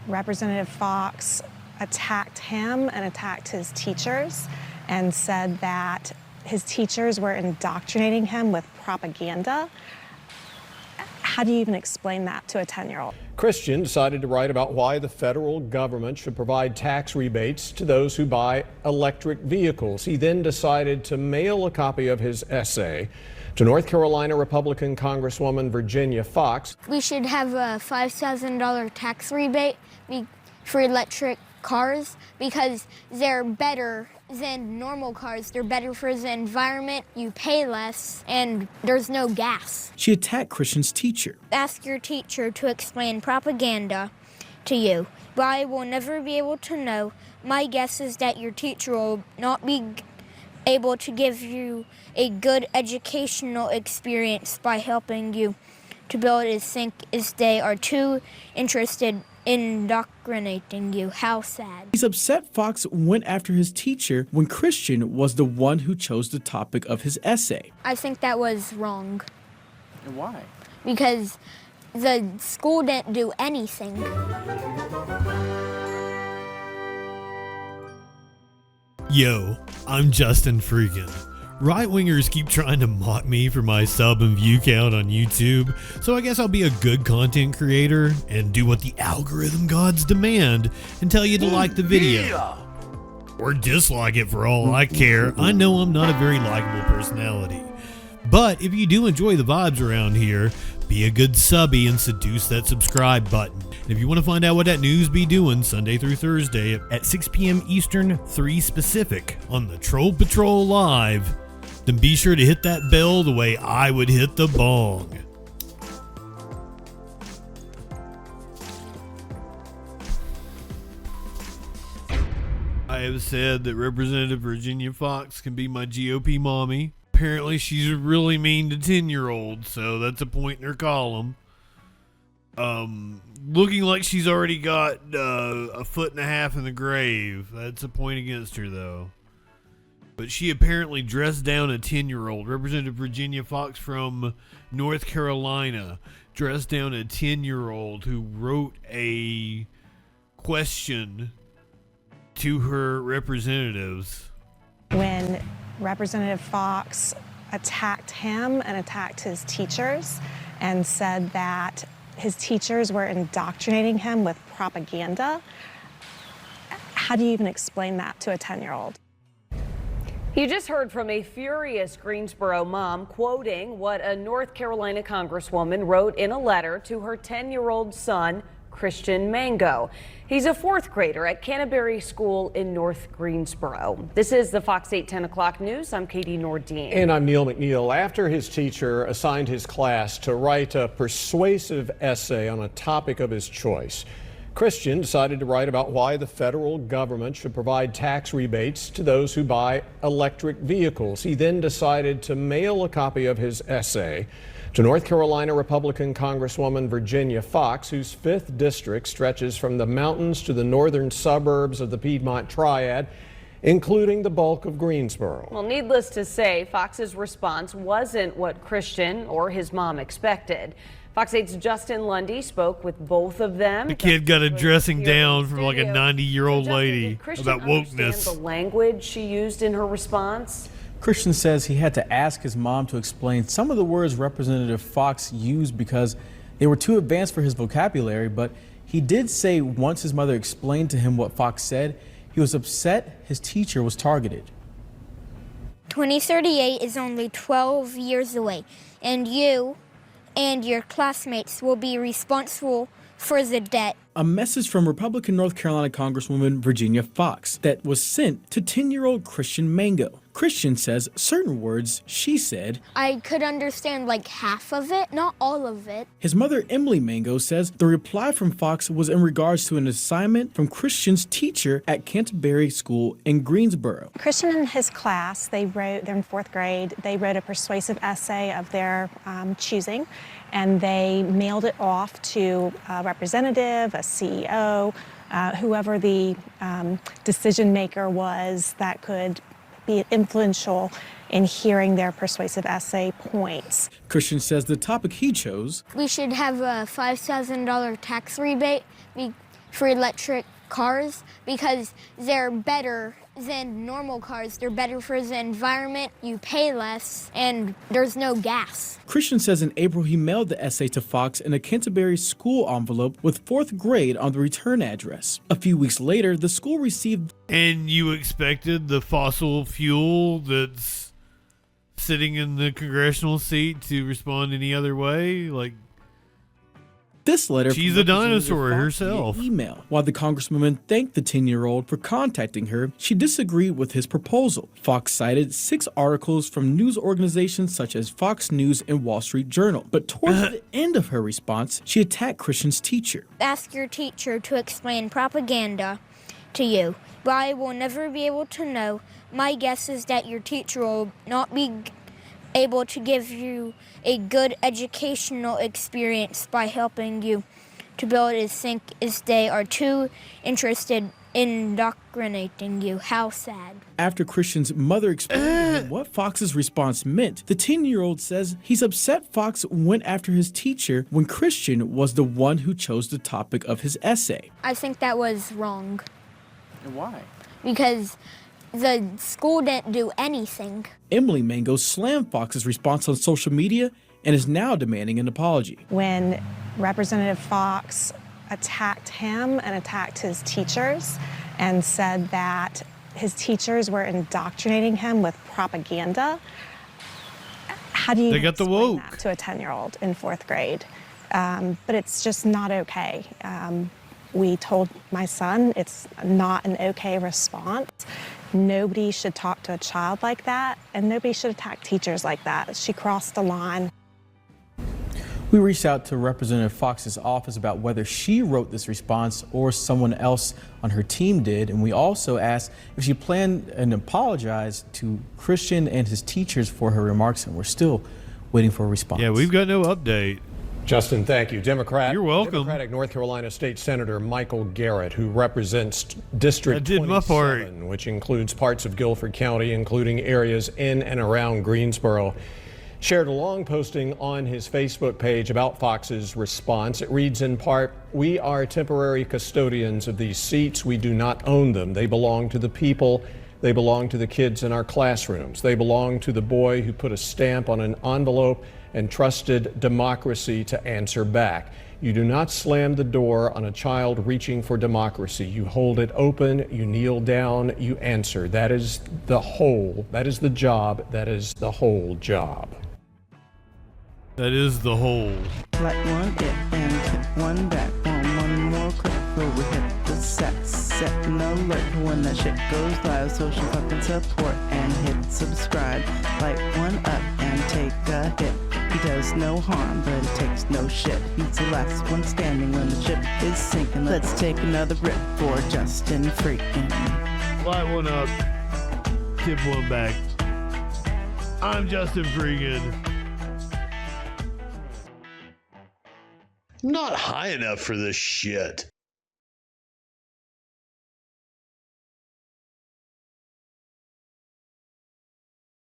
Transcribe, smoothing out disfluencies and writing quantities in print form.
Representative Foxx attacked him and attacked his teachers and said that his teachers were indoctrinating him with propaganda. How do you even explain that to a 10-year-old? Christian decided to write about why the federal government should provide tax rebates to those who buy electric vehicles. He then decided to mail a copy of his essay to North Carolina Republican Congresswoman Virginia Foxx. We should have a $5,000 tax rebate for electric cars because they're better than normal cars. They're better for the environment, you pay less, and there's no gas. She attacked Christian's teacher. Ask your teacher to explain propaganda to you, but I will never be able to know. My guess is that your teacher will not be able to give you a good educational experience by helping you to be able to think as they are too interested in indoctrinating you. How sad. He's upset Foxx went after his teacher when Christian was the one who chose the topic of his essay. I think that was wrong. And why? Because the school didn't do anything. Yo, I'm Justin FREAKIN. Right-wingers keep trying to mock me for my sub and view count on YouTube, so I guess I'll be a good content creator and do what the algorithm gods demand and tell you to like the video. Or dislike it for all I care. I know I'm not a very likable personality. But if you do enjoy the vibes around here, be a good subby and seduce that subscribe button. And if you want to find out what that news be doing Sunday through Thursday at 6 p.m. Eastern, 3 Pacific on the Troll Patrol Live, then be sure to hit that bell the way I would hit the bong. I have said that Representative Virginia Foxx can be my GOP mommy. Apparently she's really mean to 10-year-olds, so that's a point in her column. Looking like she's already got a foot and a half in the grave. That's a point against her, though. But she apparently dressed down a 10-year-old. Representative Virginia Foxx from North Carolina dressed down a 10-year-old who wrote a question to her representatives. When Representative Foxx attacked him and attacked his teachers and said that his teachers were indoctrinating him with propaganda, how do you even explain that to a 10-year-old? You just heard from a furious Greensboro mom quoting what a North Carolina congresswoman wrote in a letter to her 10-year-old son, Christian Mango. He's a fourth grader at Canterbury School in North Greensboro. This is the Fox 8 10 o'clock news. I'm Katie Nordine. And I'm Neil McNeil. After his teacher assigned his class to write a persuasive essay on a topic of his choice, Christian decided to write about why the federal government should provide tax rebates to those who buy electric vehicles. He then decided to mail a copy of his essay to North Carolina Republican Congresswoman Virginia Foxx, whose 5th district stretches from the mountains to the northern suburbs of the Piedmont Triad, including the bulk of Greensboro. Well, needless to say, Fox's response wasn't what Christian or his mom expected. Fox 8's Justin Lundy spoke with both of them. The kid got a dressing down from like a 90-year-old lady about wokeness. The language she used in her response. Christian says he had to ask his mom to explain some of the words Representative Foxx used because they were too advanced for his vocabulary, but he did say once his mother explained to him what Foxx said, he was upset his teacher was targeted. 2038 is only 12 years away, and you and your classmates will be responsible for the debt. A message from Republican North Carolina Congresswoman Virginia Foxx that was sent to 10-year-old Christian Mango. Christian says certain words she said, I could understand like half of it, not all of it. His mother, Emily Mango, says the reply from Foxx was in regards to an assignment from Christian's teacher at Canterbury School in Greensboro. Christian and his class, they're in 4th grade, they wrote a persuasive essay of their choosing, and they mailed it off to a representative, a CEO, whoever the decision maker was that could be influential in hearing their persuasive essay points. Christian says the topic he chose, we should have a $5,000 tax rebate for electric cars because they're better than normal cars. They're better for the environment, you pay less, and there's no gas. Christian says in April he mailed the essay to Foxx in a Canterbury school envelope with 4th grade on the return address. A few weeks later, the school received... And you expected the fossil fuel that's sitting in the congressional seat to respond any other way? Like, this letter. She's from a dinosaur Representative Foxx herself. via email. While the congresswoman thanked the 10-year-old for contacting her, she disagreed with his proposal. Foxx cited 6 articles from news organizations such as Fox News and Wall Street Journal. But towards the end of her response, she attacked Christian's teacher. Ask your teacher to explain propaganda to you, but I will never be able to know. My guess is that your teacher will not be able to give you a good educational experience by helping you to be able to think as they are too interested in indoctrinating you. How sad. After Christian's mother explained to him what Fox's response meant, the 10-year-old says he's upset Foxx went after his teacher when Christian was the one who chose the topic of his essay. I think that was wrong. And why? Because the school didn't do anything. Emily Mango slammed Fox's response on social media and is now demanding an apology. When Representative Foxx attacked him and attacked his teachers and said that his teachers were indoctrinating him with propaganda, how do you They got the explain woke that to a 10-year-old in 4th grade? But it's just not okay. We told my son it's not an okay response. Nobody should talk to a child like that, and nobody should attack teachers like that. She crossed the line. We reached out to Representative Foxx's office about whether she wrote this response or someone else on her team did, and we also asked if she planned and apologized to Christian and his teachers for her remarks, and we're still waiting for a response. Yeah, we've got no update. Justin, thank you. You're welcome. Democratic North Carolina State Senator Michael Garrett, who represents District I did my part. 27, which includes parts of Guilford County, including areas in and around Greensboro, shared a long posting on his Facebook page about Fox's response. It reads in part, "We are temporary custodians of these seats. We do not own them. They belong to the people. They belong to the kids in our classrooms. They belong to the boy who put a stamp on an envelope and trusted democracy to answer back. You do not slam the door on a child reaching for democracy. You hold it open, you kneel down, you answer. That is the whole, that is the job, that is the whole job." That is the whole. Like one it and hit one back on one more click before we hit the set an alert when that shit goes live, so she fucking support and hit subscribe. Light one up and take a hit. He does no harm, but it takes no shit. He's the last one standing when the ship is sinking. Let's take another rip for Justin Freakin. Light one up, tip one back. I'm Justin Freakin. Not high enough for this shit.